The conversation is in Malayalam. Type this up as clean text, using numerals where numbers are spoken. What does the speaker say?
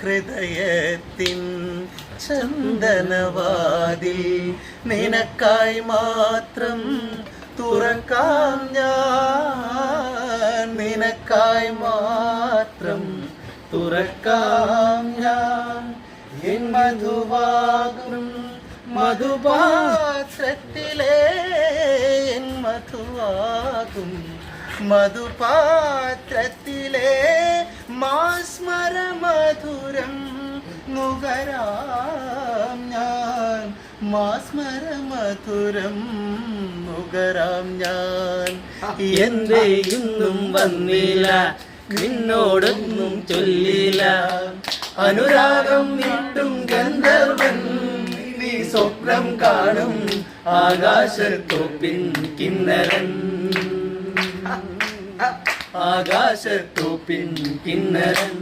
ഹൃദയത്തിൻ ചന്ദനവാതിൽ നിനക്കായി മാത്രം തുറക്കാം ഞാൻ, നിനക്കായി മാത്രം തുറക്കാം ഞാൻ. എൻ മധുവാകും മധുപാത്രത്തിലെ, എൻ മധുവാകും മധുപാത്രത്തിലെ മാസ്മര മധുരം നുകരാം ഞാൻ, മാസ്മര മധുരം നുകരാം ഞാൻ. എന്തേ ഇന്നും വന്നില്ല, നിന്നോടൊന്നും ചൊല്ലില്ല, അനുരാഗം നീട്ടും ഗന്ധർവൻ നീ സ്വപ്നം കാണും ആകാശത്തോപ്പിൻ കിന്നരൻ, ആകാശത്തോപ്പിൻ കിന്നരൻ.